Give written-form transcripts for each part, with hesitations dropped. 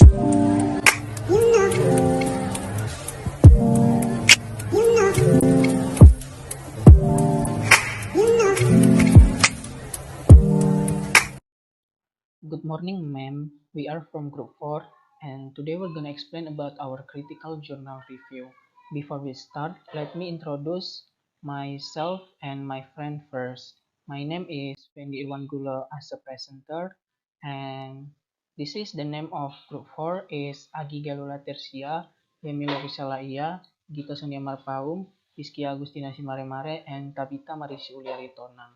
Good morning, ma'am. We are from Group 4, and today we're going to explain about our critical journal review. Before we start, let me introduce myself and my friend first. My name is Fendi Irwan Gulo as a presenter, and this is the name of Group 4 is Galuh Latersia, Femmy Lorisya Laiya, Gita Sonia Marpaung, Hizkia Agustina Simaremare, and Tabitha Marisi Aritonang.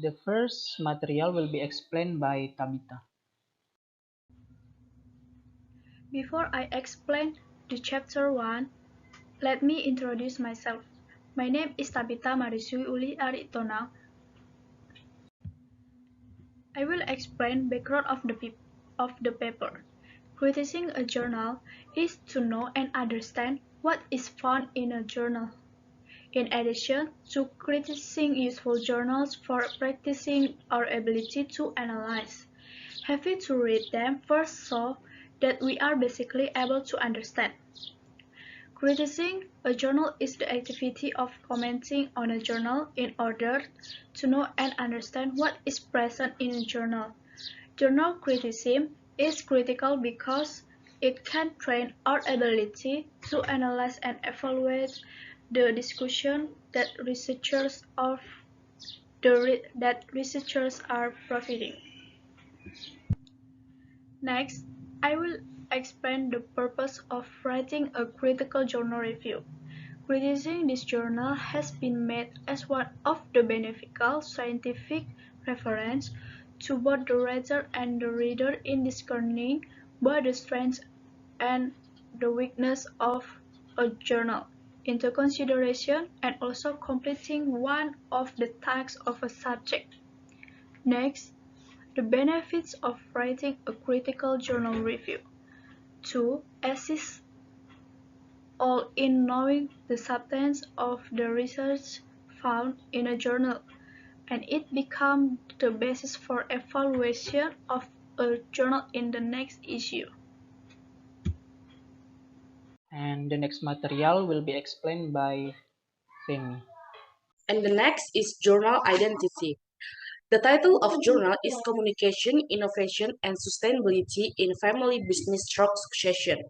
The first material will be explained by Tabitha. Before I explain the chapter 1, let me introduce myself. My name is Tabitha Marisi Aritonang. I will explain background of the paper. Criticizing a journal is to know and understand what is found in a journal. In addition to criticizing useful journals for practicing our ability to analyze, having to read them first so that we are basically able to understand. Criticizing a journal is the activity of commenting on a journal in order to know and understand what is present in a journal. Journal criticism is critical because it can train our ability to analyze and evaluate the discussion that researchers are providing. Next, I will explain the purpose of writing a critical journal review. Criticizing this journal has been made as one of the beneficial scientific reference to both the writer and the reader in discerning both the strengths and the weakness of a journal into consideration and also completing one of the tasks of a subject. Next, the benefits of writing a critical journal review. To assist all in knowing the substance of the research found in a journal, and it becomes the basis for evaluation of a journal in the next issue. And the next material will be explained by Femmy. And the next is journal identity. The title of journal is Communication, Innovation, and Sustainability in Family Business Succession,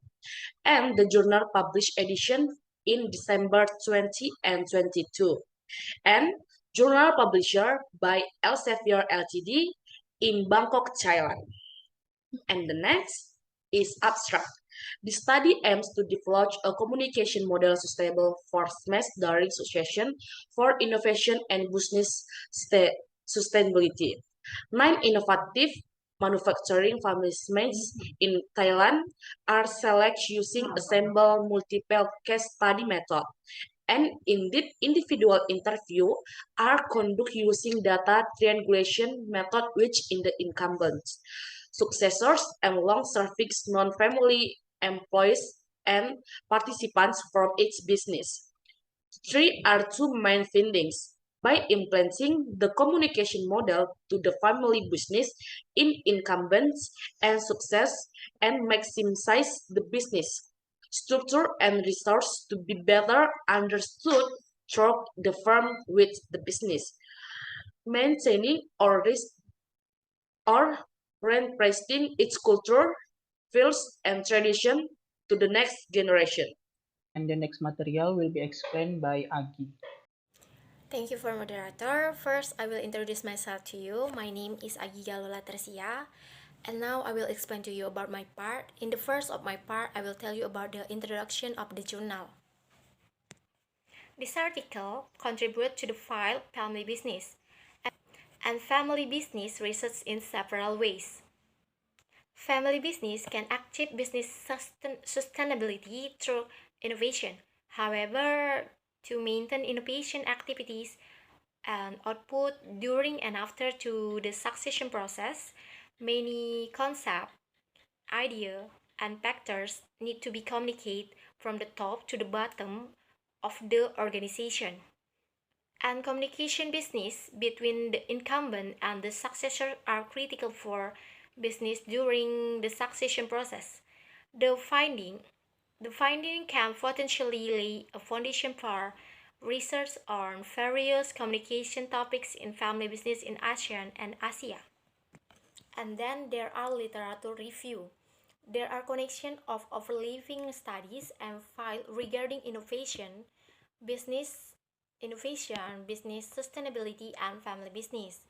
and the journal published edition in December 2022, and journal publisher by Elsevier Ltd in Bangkok, Thailand. And the next is abstract. The study aims to develop a communication model sustainable for mass daring succession for innovation and business sustainability. 9 innovative manufacturing families in Thailand are selected using a sample multiple case study method. And indeed, individual interview are conducted using data triangulation method which in the incumbents, successors, and long-serving non-family employees and participants from each business. Three are two main findings. By implementing the communication model to the family business in incumbents and success and maximize the business structure and resource to be better understood through the firm with the business, maintaining or reinforcing its culture, values, and tradition to the next generation. And the next material will be explained by Agi. Thank you for moderator. First, I will introduce myself to you. My name is Galuh Latersia, and now I will explain to you about my part. In the first of my part, I will tell you about the introduction of the journal. This article contributes to the file Family Business and Family Business research in several ways. Family business can achieve business sustainability through innovation. However, to maintain innovation activities and output during and after to the succession process, many concepts, ideas, and factors need to be communicated from the top to the bottom of the organization. And communication business between the incumbent and the successor are critical for business during the succession process. The finding the finding can potentially lay a foundation for research on various communication topics in family business in ASEAN and Asia. And then there are literature review. There are connection of overlapping studies and file regarding business business sustainability, and family business.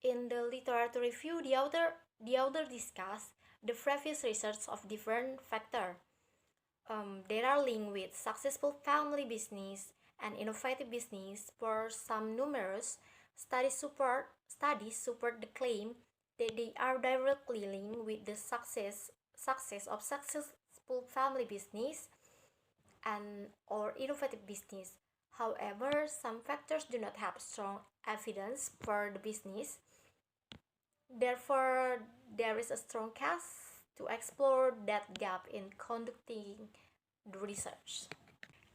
In the literature review, the author discuss the previous research of different factors. There are linked with successful family business and innovative business. For some numerous studies support the claim that they are directly linked with the success of successful family business and or innovative business. However, some factors do not have strong evidence for the business. Therefore, there is a strong case to explore that gap in conducting the research.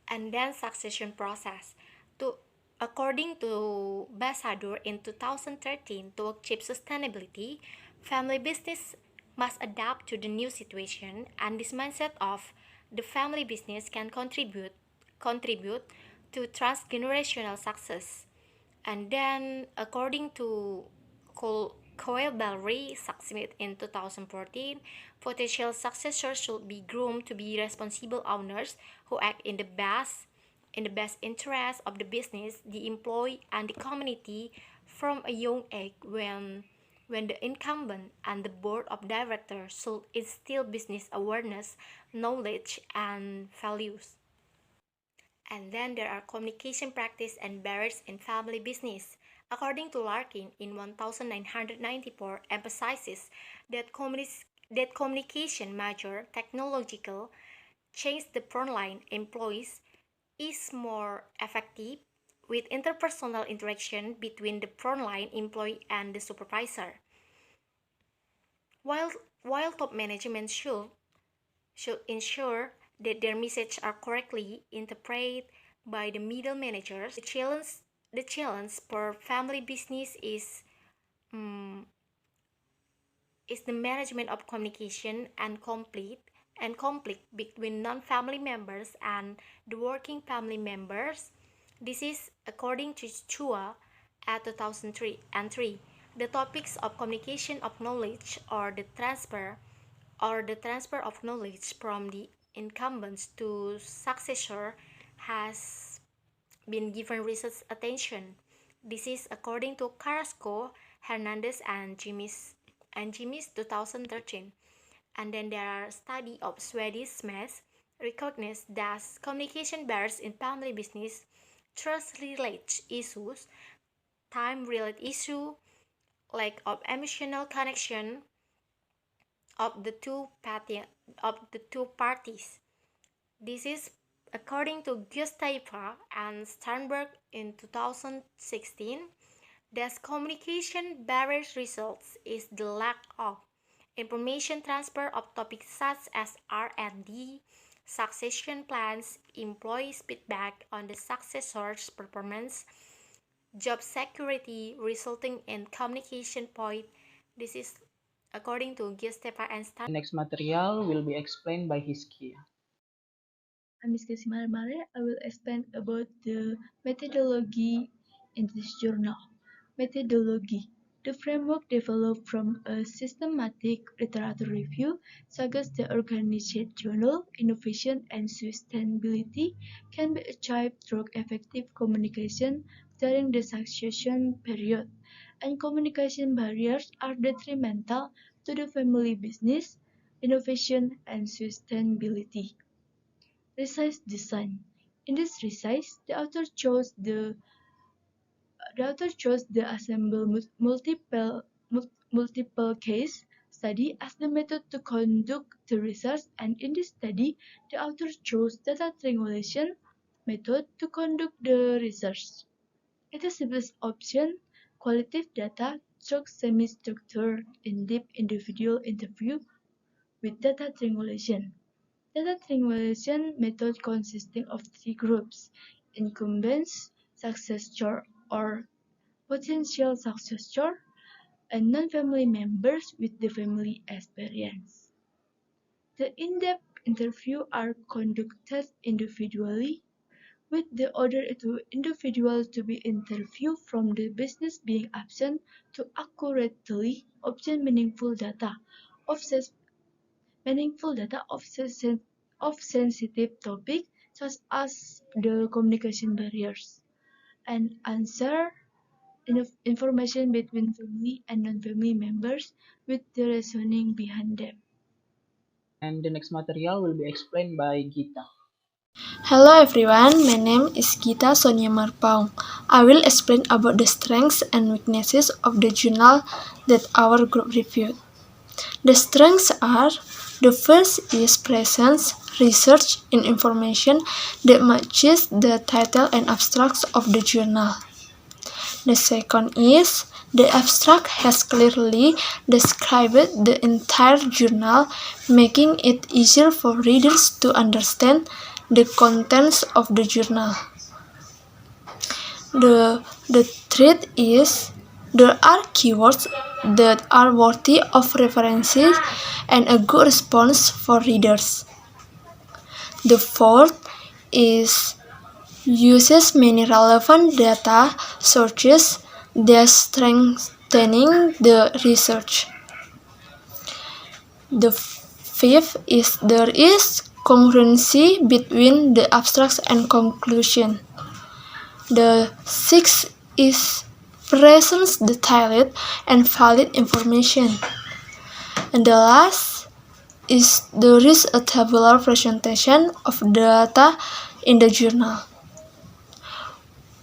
And then succession process. To According to Basadur in 2013, to achieve sustainability, family business must adapt to the new situation, and this mindset of the family business can contribute to transgenerational success. And then, according to Coelbelry Sucksmith in 2014, potential successors should be groomed to be responsible owners who act in the best interest of the business, the employee, and the community from a young age. When the incumbent and the board of directors should instill business awareness, knowledge, and values. And then there are communication practice and barriers in family business. According to Larkin in 1994, emphasizes that communication major technological change the frontline employees is more effective with interpersonal interaction between the frontline employee and the supervisor. While while top management should ensure that their messages are correctly interpreted by the middle managers. The challenge for family business um, is the management of communication and conflict between non-family members and the working family members. This is according to Chua at 2003 and 3. The topics of communication of knowledge or the transfer of knowledge from the incumbents to successor has been given research attention. This is according to Carrasco, Hernandez, and Jimmy's 2013. And then there are study of Swedish Smith recognized that communication barriers in family business, trust-related issues, time-related issue, lack of emotional connection of the two parties. This is according to Gustava and Sternberg in 2016. Thus, communication barriers results is the lack of information transfer of topics such as R&D, succession plans, employees' feedback on the successor's performance, job security resulting in communication point. This is according to Gustava and Sternberg. The next material will be explained by Hizkia. I'm Hizkia Simaremare. I will explain about the methodology in this journal. Methodology. The framework developed from a systematic literature review suggests the organizational innovation and sustainability can be achieved through effective communication during the succession period, and communication barriers are detrimental to the family business, innovation, and sustainability. Resize design. In this resize, the author chose the assemble multiple case study as the method to conduct the research, and in this study, the author chose data triangulation method to conduct the research. It is the best option, qualitative data through semi-structured, in-depth individual interview with data triangulation. Data triangulation method consisting of three groups: incumbents, successor or potential successor, and non-family members with the family experience. The in-depth interviews are conducted individually, with the other two individuals to be interviewed from the business being absent to accurately obtain of of sensitive topics such as the communication barriers and answer information between family and non-family members with the reasoning behind them. And the next material will be explained by Gita. Hello everyone, my name is Gita Sonia Marpaung. I will explain about the strengths and weaknesses of the journal that our group reviewed. The strengths are: the first is presence, research in information that matches the title and abstracts of the journal. The second is the abstract has clearly described the entire journal, making it easier for readers to understand the contents of the journal. The third is there are keywords that are worthy of references and a good response for readers. The fourth is uses many relevant data sources, thus strengthening the research. The fifth is there is congruency between the abstracts and conclusion. The sixth is presents detailed and valid information. And the last is there is a tabular presentation of data in the journal.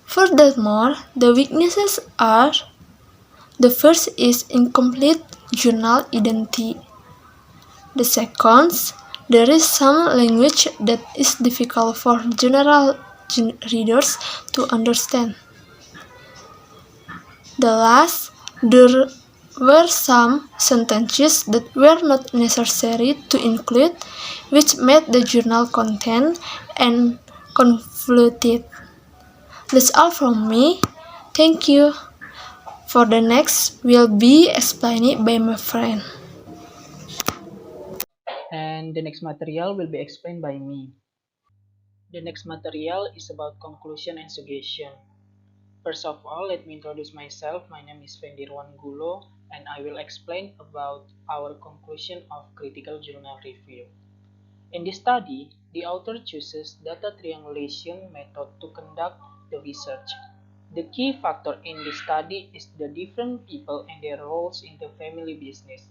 Furthermore, the weaknesses are: the first is incomplete journal identity. The second, there is some language that is difficult for general readers to understand. The last, there were some sentences that were not necessary to include, which made the journal content and convoluted. That's all from me. Thank you. For the next will be explained by my friend. And the next material will be explained by me. The next material is about conclusion and suggestion. First of all, let me introduce myself. My name is Fendi Irwan Gulo, and I will explain about our conclusion of critical journal review. In this study, the author chooses data triangulation method to conduct the research. The key factor in this study is the different people and their roles in the family business: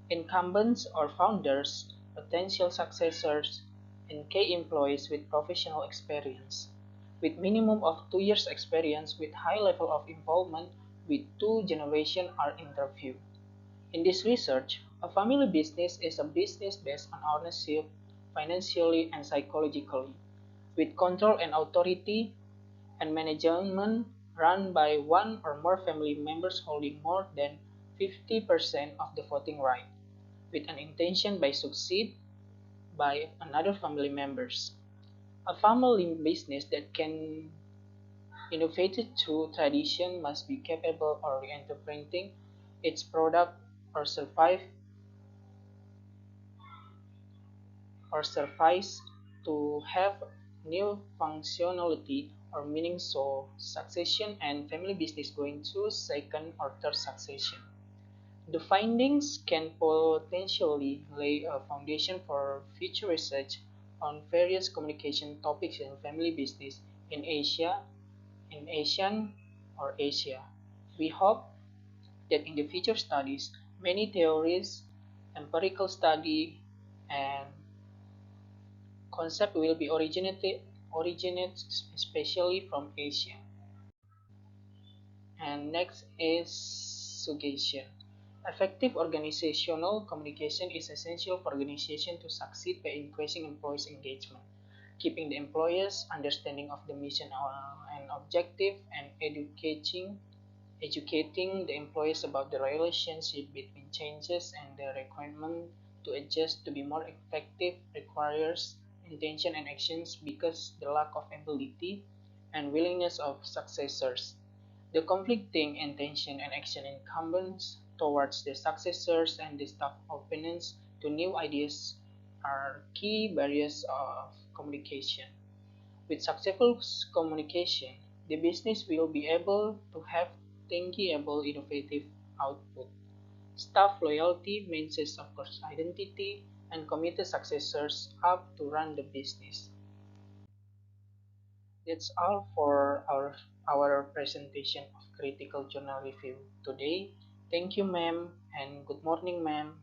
incumbents or founders, potential successors, and key employees with professional experience. With minimum of 2 years experience with high level of involvement with two generations are interviewed. In this research, a family business is a business based on ownership, financially and psychologically, with control and authority and management run by one or more family members holding more than 50% of the voting right, with an intention by succeed by another family members. A family business that can innovate through tradition must be capable of reinterpreting its product or survive or suffice to have new functionality or meaning, so succession and family business going through second or third succession. The findings can potentially lay a foundation for future research on various communication topics in family business in Asia, in Asian or Asia. We hope that in the future studies, many theories, empirical study, and concept will be originate especially from Asia. And next is suggestion. Effective organizational communication is essential for organization to succeed by increasing employees' engagement, keeping the employers' understanding of the mission and objective, and educating the employees about the relationship between changes and the requirement to adjust to be more effective requires intention and actions because the lack of ability and willingness of successors. The conflicting intention and action incumbents towards the successors and the staff openness to new ideas are key barriers of communication. With successful communication, the business will be able to have tangible innovative output, staff loyalty, maintains of course identity, and committed successors up to run the business. That's all for our presentation of critical journal review today. Thank you, ma'am, and good morning, ma'am.